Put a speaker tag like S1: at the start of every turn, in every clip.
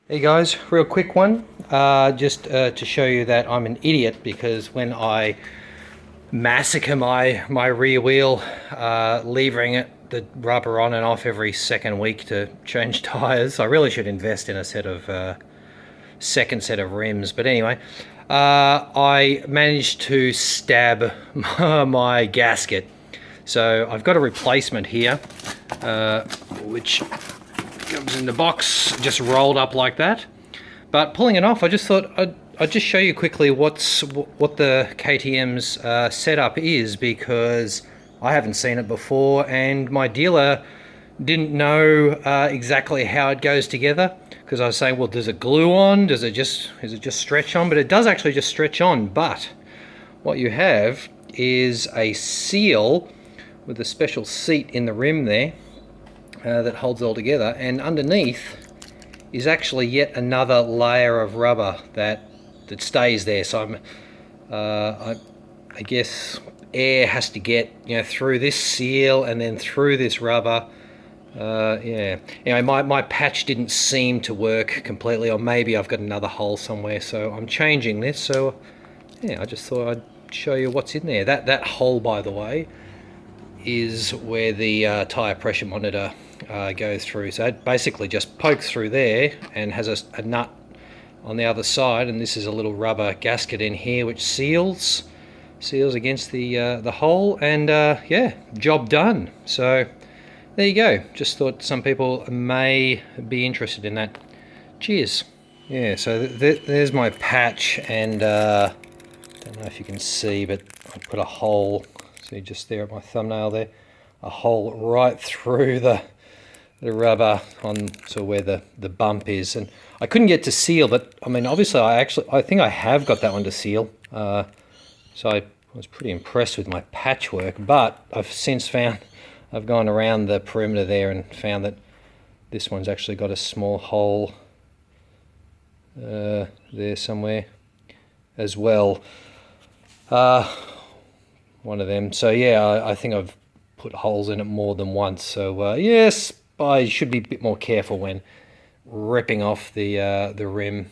S1: Hey guys, real quick one, just to show you that I'm an idiot, because when I massacre my rear wheel, levering it, the rubber on and off every second week to change tyres, I really should invest in a second set of rims. But anyway, I managed to stab my gasket, so I've got a replacement here, which comes in the box, just rolled up like that. But pulling it off, I just thought I'd just show you quickly what the KTM's setup is, because I haven't seen it before, and my dealer didn't know exactly how it goes together. Because I was saying, well, does it glue on? Does it just stretch on? But it does actually just stretch on. But what you have is a seal with a special seat in the rim there, that holds it all together, and underneath is actually yet another layer of rubber that stays there. So I guess air has to get through this seal and then through this rubber. Yeah. Anyway, my patch didn't seem to work completely, or maybe I've got another hole somewhere, so I'm changing this. So yeah, I just thought I'd show you what's in there. That hole, by the way, is where the tyre pressure monitor goes through. So it basically just pokes through there and has a nut on the other side, and this is a little rubber gasket in here which seals against the hole, and yeah, job done. So there you go. Just thought some people may be interested in that. Cheers. Yeah, so there's my patch, and don't know if you can see, but I put a hole, see just there at my thumbnail there, a hole right through the rubber on where the bump is. And I couldn't get to seal, but I mean, obviously I think I have got that one to seal. So I was pretty impressed with my patchwork, but I've since found, I've gone around the perimeter there and found that this one's actually got a small hole there somewhere as well. One of them. So yeah, I think I've put holes in it more than once. So yes, I should be a bit more careful when ripping off the rim.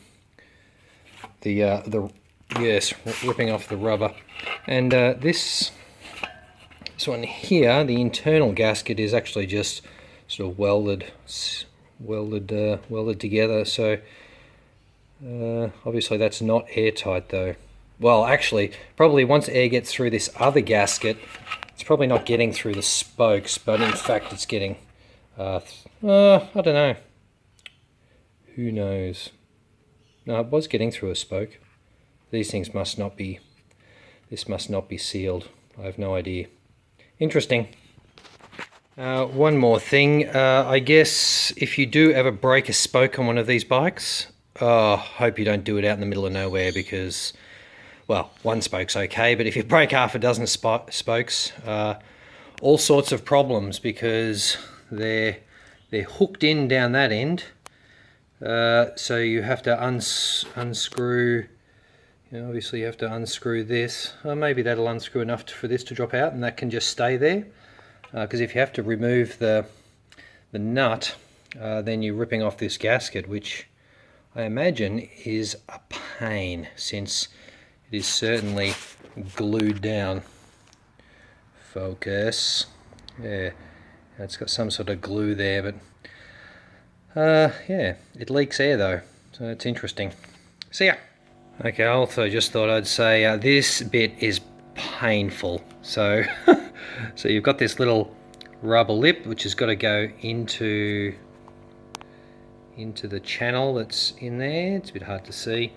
S1: Yes, ripping off the rubber. And this one here, the internal gasket, is actually just sort of welded together. So obviously that's not airtight though. Well, actually, probably once air gets through this other gasket, it's probably not getting through the spokes, but in fact it's getting, I don't know. Who knows? No, it was getting through a spoke. These things must not be, this must not be sealed. I have no idea. Interesting. One more thing, I guess if you do ever break a spoke on one of these bikes, hope you don't do it out in the middle of nowhere, because, well, one spoke's okay, but if you break half a dozen spokes, all sorts of problems, because they're hooked in down that end. So you have to unscrew. Obviously you have to unscrew this. Maybe that'll unscrew enough for this to drop out, and that can just stay there. Because if you have to remove the nut, then you're ripping off this gasket, which I imagine is a pain, since it is certainly glued down. Focus. Yeah, it's got some sort of glue there, but yeah, it leaks air though, so it's interesting. See ya. Okay, I also just thought I'd say this bit is painful. So, so you've got this little rubber lip which has got to go into the channel that's in there. It's a bit hard to see.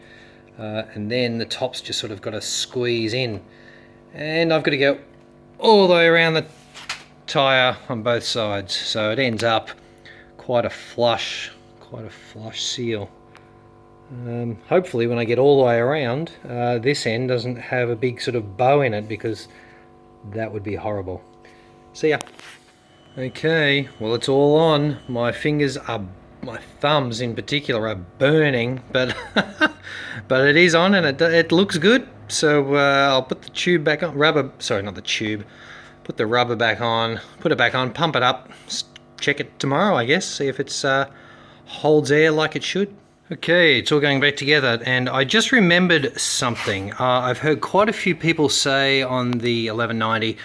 S1: And then the top's just sort of got to squeeze in, and I've got to go all the way around the tyre on both sides, so it ends up quite a flush seal. Hopefully when I get all the way around, this end doesn't have a big sort of bow in it, because that would be horrible. See ya. Okay, well, it's all on. My fingers are, my thumbs in particular, are burning, but but it is on, and it looks good. So I'll put the tube back on, not the tube, put the rubber back on, put it back on, pump it up, check it tomorrow, I guess, see if it's holds air like it should. Okay, it's all going back together, and I just remembered something. I've heard quite a few people say on the 1190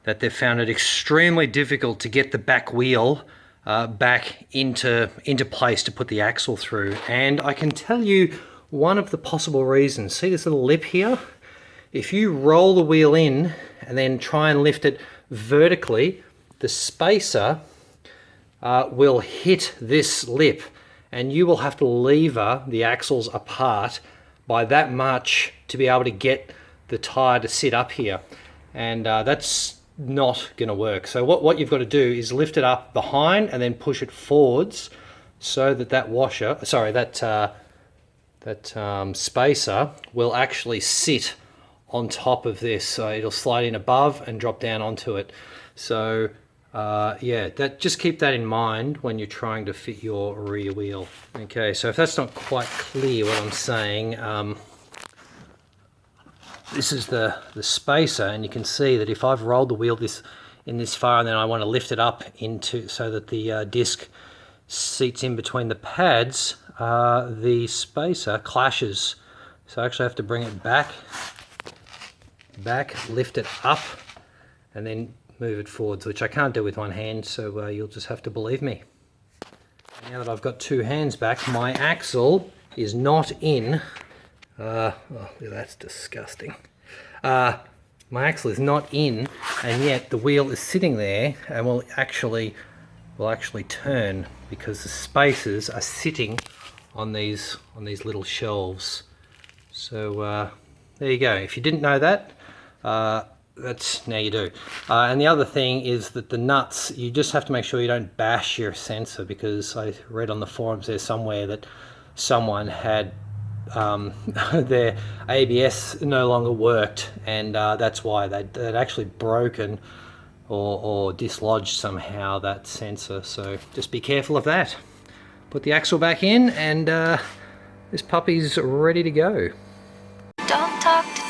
S1: that they've found it extremely difficult to get the back wheel back into place to put the axle through. And I can tell you one of the possible reasons. See this little lip here? If you roll the wheel in and then try and lift it vertically, the spacer will hit this lip, and you will have to lever the axles apart by that much to be able to get the tyre to sit up here. And that's not going to work. So what you've got to do is lift it up behind and then push it forwards so that that spacer will actually sit on top of this. So it'll slide in above and drop down onto it. So yeah, just keep that in mind when you're trying to fit your rear wheel. Okay, so if that's not quite clear what I'm saying, this is the spacer, and you can see that if I've rolled the wheel this far and then I want to lift it up into so that the disc seats in between the pads, the spacer clashes. So I actually have to bring it back, lift it up, and then move it forwards, which I can't do with one hand, so you'll just have to believe me. Now that I've got two hands back, my axle is not in. Oh, that's disgusting. My axle is not in, and yet the wheel is sitting there and will actually turn because the spacers are sitting on these little shelves. So there you go. If you didn't know that, now you do. And the other thing is that the nuts, you just have to make sure you don't bash your sensor, because I read on the forums there somewhere that someone had their ABS no longer worked, and that's why they'd actually broken or dislodged somehow that sensor. So just be careful of that. Put the axle back in, and this puppy's ready to go. Don't talk to